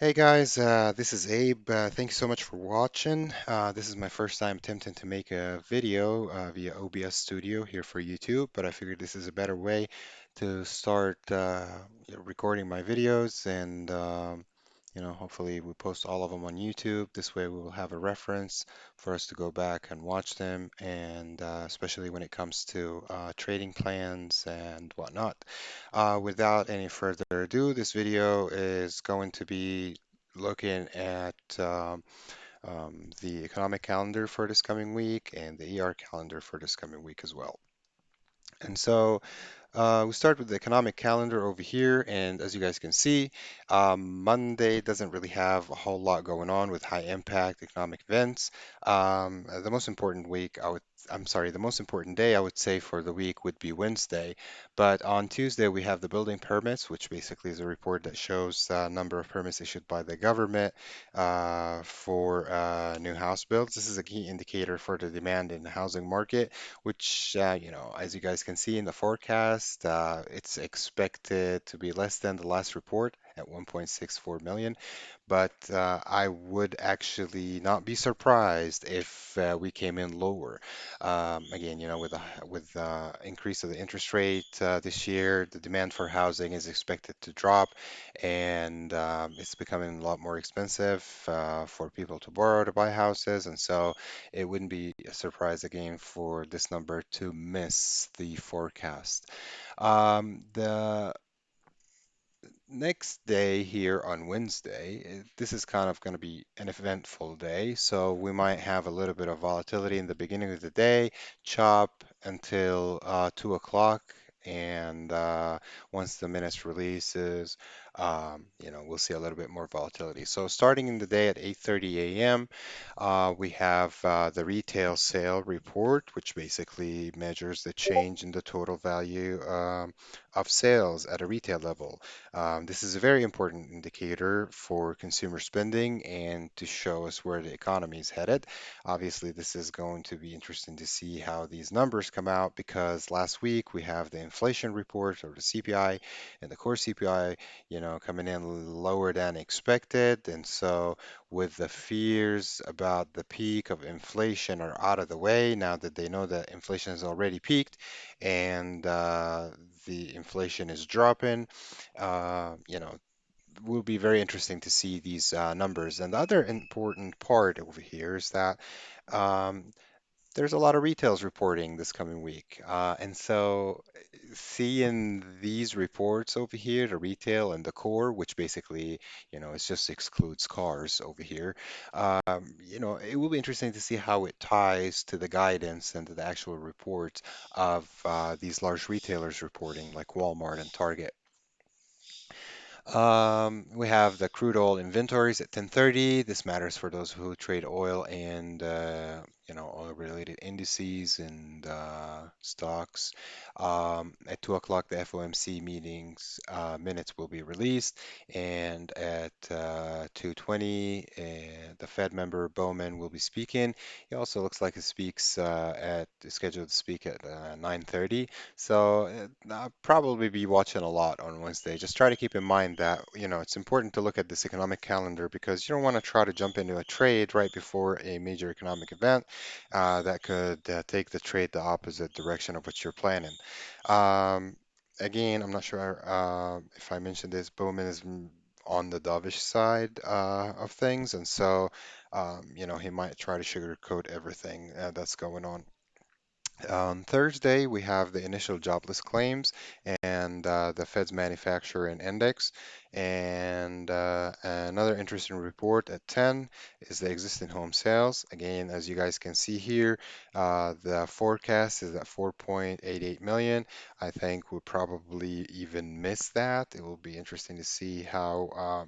Hey guys, this is Abe. Thank you so much for watching. This is my first time attempting to make a video via OBS Studio here for YouTube, but I figured this is a better way to start recording my videos and hopefully we post all of them on YouTube. This way we will have a reference for us to go back and watch them, and especially when it comes to trading plans and whatnot. Without any further ado, this video is going to be looking at the economic calendar for this coming week and the ER calendar for this coming week as well. And so we start with the economic calendar over here, and as you guys can see, Monday doesn't really have a whole lot going on with high impact economic events. The most important the most important day I would say for the week would be Wednesday. But on Tuesday, we have the building permits, which basically is a report that shows number of permits issued by the government for new house builds. This is a key indicator for the demand in the housing market, which, as you guys can see in the forecast, it's expected to be less than the last report at 1.64 million. But I would actually not be surprised if we came in lower. Again, with increase of the interest rate this year, the demand for housing is expected to drop, and it's becoming a lot more expensive for people to borrow to buy houses, and so it wouldn't be a surprise again for this number to miss the forecast. The next day here on Wednesday, this is kind of going to be an eventful day. So we might have a little bit of volatility in the beginning of the day, chop until 2 o'clock. And once the minutes releases, we'll see a little bit more volatility. So starting in the day at 8:30 a.m., we have the retail sale report, which basically measures the change in the total value of sales at a retail level. This is a very important indicator for consumer spending and to show us where the economy is headed. Obviously, this is going to be interesting to see how these numbers come out because last week we have the inflation report or the CPI and the core CPI, coming in lower than expected. And so, with the fears about the peak of inflation are out of the way, now that they know that inflation has already peaked and the inflation is dropping, will be very interesting to see these numbers. And the other important part over here is that um, there's a lot of retails reporting this coming week. And so seeing these reports over here, the retail and the core, which basically, it just excludes cars over here, it will be interesting to see how it ties to the guidance and to the actual reports of these large retailers reporting like Walmart and Target. We have the crude oil inventories at 10:30. This matters for those who trade oil and oil-related indices and stocks. At 2 o'clock, the FOMC meetings minutes will be released, and at 2:20, the Fed member Bowman will be speaking. He also looks like he speaks at scheduled to speak at 9:30. So I'll probably be watching a lot on Wednesday. Just try to keep in mind that, it's important to look at this economic calendar because you don't want to try to jump into a trade right before a major economic event that could take the trade the opposite direction of what you're planning. Um, Again, I'm not sure if I mentioned this, Bowman is on the dovish side of things, and so, he might try to sugarcoat everything that's going on. On Thursday, we have the initial jobless claims and the Fed's manufacturing index. And another interesting report at 10 is the existing home sales. Again, as you guys can see here, the forecast is at 4.88 million. I think we'll probably even miss that. It will be interesting to see how,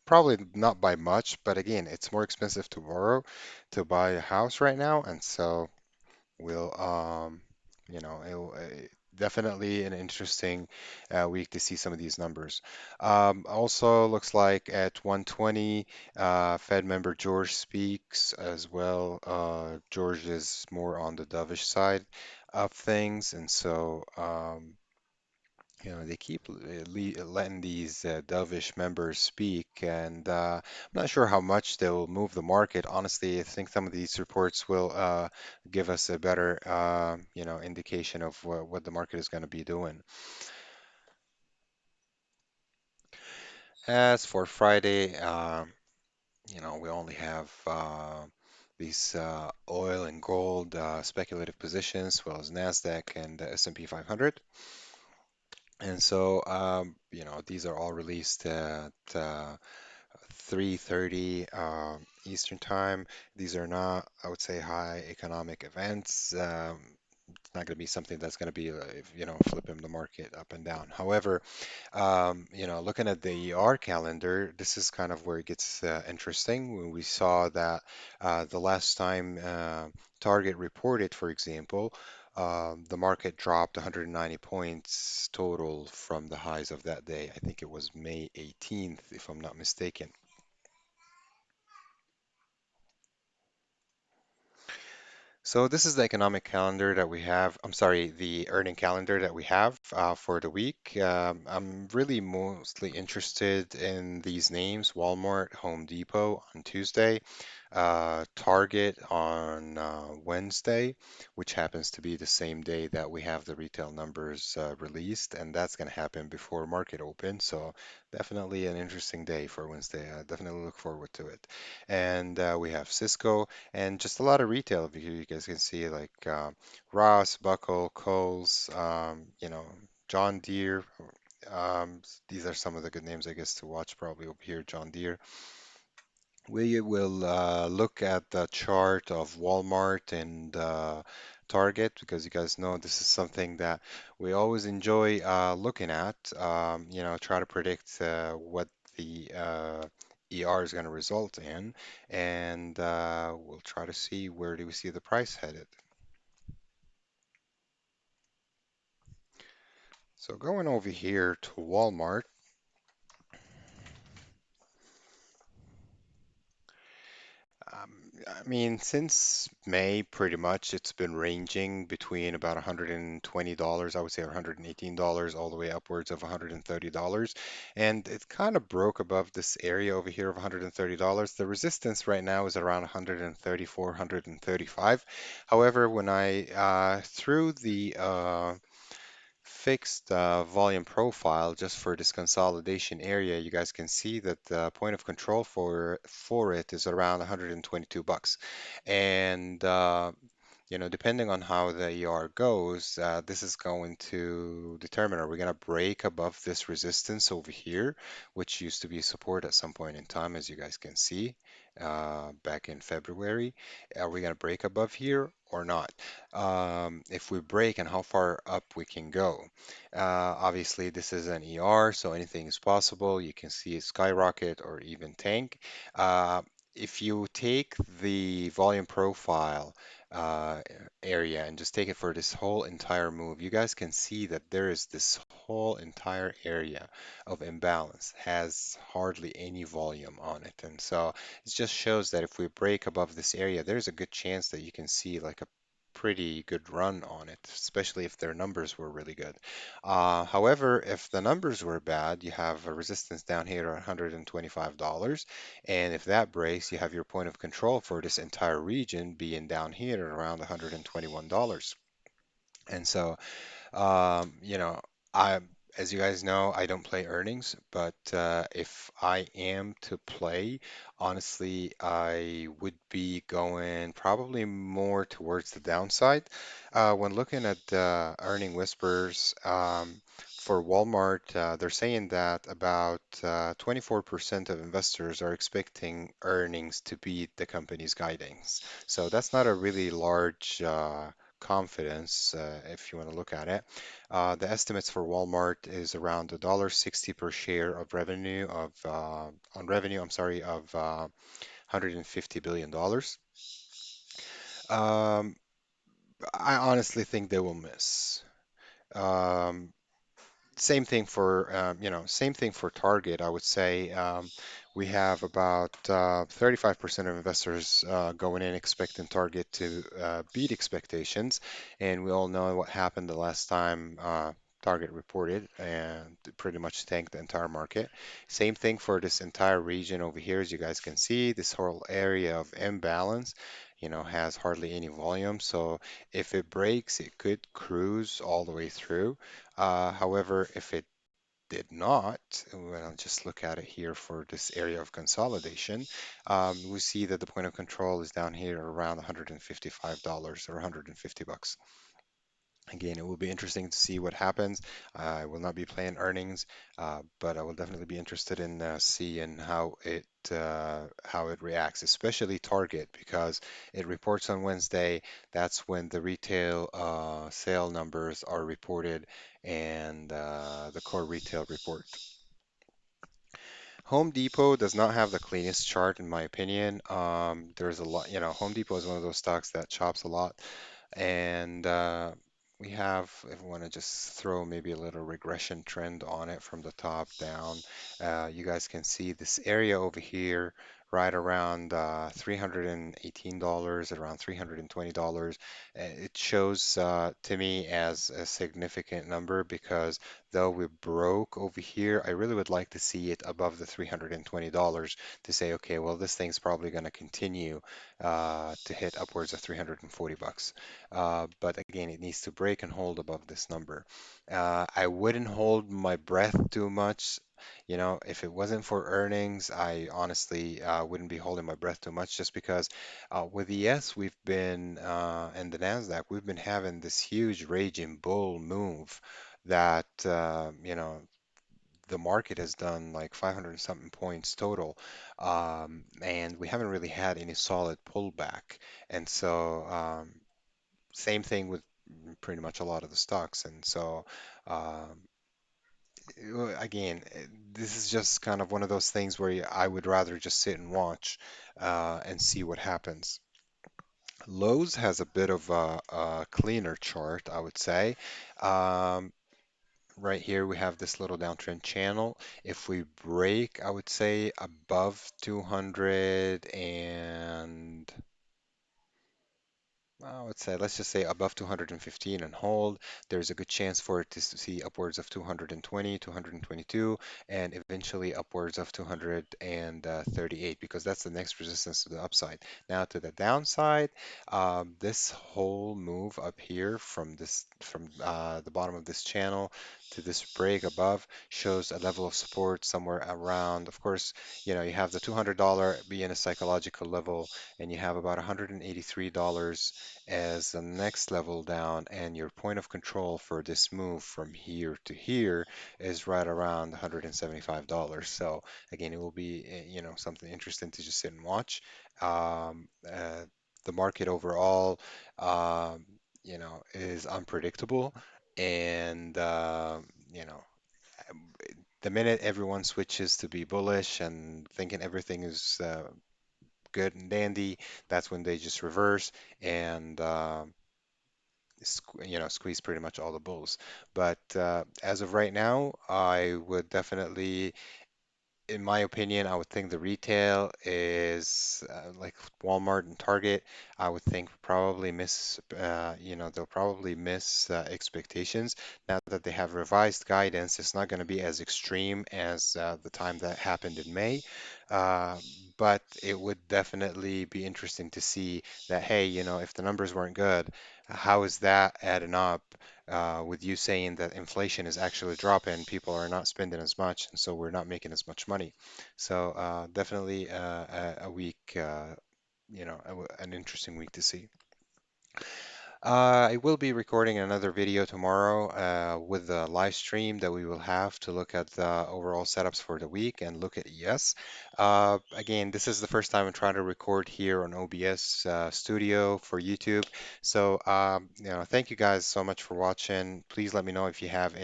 probably not by much, but again, it's more expensive to borrow to buy a house right now. And so, will it'll definitely an interesting week to see some of these numbers. Also looks like at 1:20, Fed member George speaks as well. George is more on the dovish side of things, and so They keep letting these dovish members speak, and I'm not sure how much they'll move the market. Honestly, I think some of these reports will give us a better, indication of what the market is going to be doing. As for Friday, we only have these oil and gold speculative positions, as well as Nasdaq and the S&P 500. And so, these are all released at 3:30 Eastern Time. These are not, I would say, high economic events. It's not going to be something that's going to be, flipping the market up and down. However, looking at the ER calendar, this is kind of where it gets interesting. When we saw that the last time Target reported, for example, the market dropped 190 points total from the highs of that day. I think it was May 18th, if I'm not mistaken. So this is the economic calendar that we have. I'm sorry, the earning calendar that we have for the week. I'm really mostly interested in these names: Walmart, Home Depot on Tuesday, Target on Wednesday, which happens to be the same day that we have the retail numbers released, and that's going to happen before market open. So definitely an interesting day for Wednesday. I definitely look forward to it. And we have Cisco. And just a lot of retail over here. You guys can see like Ross, Buckle, Kohl's, John Deere. These are some of the good names, I guess, to watch probably over here. John Deere. We will look at the chart of Walmart and Target because you guys know this is something that we always enjoy looking at. Try to predict what the ER is going to result in, and we'll try to see where do we see the price headed. So going over here to Walmart. Um, I mean, since May, pretty much it's been ranging between about $120, I would say $118, all the way upwards of $130. And it kind of broke above this area over here of $130. The resistance right now is around 134, 135. However, when I threw the fixed volume profile just for this consolidation area, you guys can see that the point of control for it is around 122 bucks. And depending on how the ER goes, this is going to determine are we going to break above this resistance over here, which used to be support at some point in time, as you guys can see back in February. Are we going to break above here or not? If we break and how far up we can go. Obviously, this is an ER, so anything is possible. You can see it skyrocket or even tank. Uh, if you take the volume profile uh, area and just take it for this whole entire move, you guys can see that there is this whole entire area of imbalance has hardly any volume on it. And so it just shows that if we break above this area, there's a good chance that you can see like a pretty good run on it, especially if their numbers were really good. However, if the numbers were bad, you have a resistance down here at $125. And if that breaks, you have your point of control for this entire region being down here at around $121. And so I, as you guys know, I don't play earnings, but if I am to play, honestly, I would be going probably more towards the downside. When looking at earning whispers for Walmart, they're saying that about 24% of investors are expecting earnings to beat the company's guidance. So that's not a really large confidence if you want to look at it. The estimates for Walmart is around $1.60 per share of revenue of on revenue, I'm sorry, of $150 billion. Um, I honestly think they will miss. Um, same thing for Target. I would say we have about 35% of investors going in expecting Target to beat expectations, and we all know what happened the last time Target reported and pretty much tanked the entire market. Same thing for this entire region over here. As you guys can see, this whole area of imbalance, has hardly any volume. So if it breaks, it could cruise all the way through. However, if it did not, when I'll just look at it here for this area of consolidation, we see that the point of control is down here around $155 or 150 bucks. Again, it will be interesting to see what happens. I will not be playing earnings, but I will definitely be interested in seeing how it reacts, especially Target, because it reports on Wednesday. That's when the retail sale numbers are reported and the core retail report. Home Depot does not have the cleanest chart, in my opinion. There's a lot, Home Depot is one of those stocks that chops a lot. And we have, if we want to just throw maybe a little regression trend on it from the top down, you guys can see this area over here right around $318, around $320. It shows to me as a significant number because though we broke over here, I really would like to see it above the $320 to say, okay, well, this thing's probably going to continue to hit upwards of 340 bucks. But again, it needs to break and hold above this number. I wouldn't hold my breath too much. If it wasn't for earnings, I honestly wouldn't be holding my breath too much just because with the S, and the Nasdaq, we've been having this huge raging bull move that, the market has done like 500 and something points total, and we haven't really had any solid pullback. And so, same thing with pretty much a lot of the stocks. And so, um, again, this is just kind of one of those things where I would rather just sit and watch and see what happens. Lowe's has a bit of a cleaner chart, I would say. Um, right here, we have this little downtrend channel. If we break, I would say above 200 and I would say, let's just say above 215 and hold. There's a good chance for it to see upwards of 220, 222, and eventually upwards of 238 because that's the next resistance to the upside. Now to the downside, this whole move up here from the bottom of this channel to this break above shows a level of support somewhere around. Of course, you have the $200 being a psychological level, and you have about $183 as the next level down, and your point of control for this move from here to here is right around $175. So again, it will be something interesting to just sit and watch. The market overall, is unpredictable, and the minute everyone switches to be bullish and thinking everything is good and dandy, that's when they just reverse and squeeze pretty much all the bulls. But as of right now, I would definitely, in my opinion, I would think the retail is like Walmart and Target. I would think they'll probably miss expectations. Now that they have revised guidance, it's not going to be as extreme as the time that happened in May. Uh, but it would definitely be interesting to see that, hey, if the numbers weren't good, how is that adding up? With you saying that inflation is actually dropping, people are not spending as much, and so we're not making as much money. So definitely a week, an interesting week to see. I will be recording another video tomorrow with the live stream that we will have to look at the overall setups for the week and look at ES. Again, this is the first time I'm trying to record here on OBS Studio for YouTube. So, thank you guys so much for watching. Please let me know if you have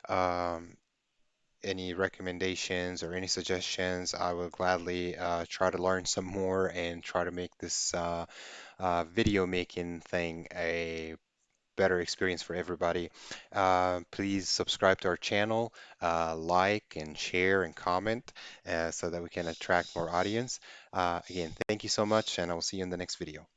um, any recommendations or any suggestions. I will gladly try to learn some more and try to make this video making thing a better experience for everybody. Please subscribe to our channel, like and share and comment so that we can attract more audience. Again, thank you so much, and I will see you in the next video.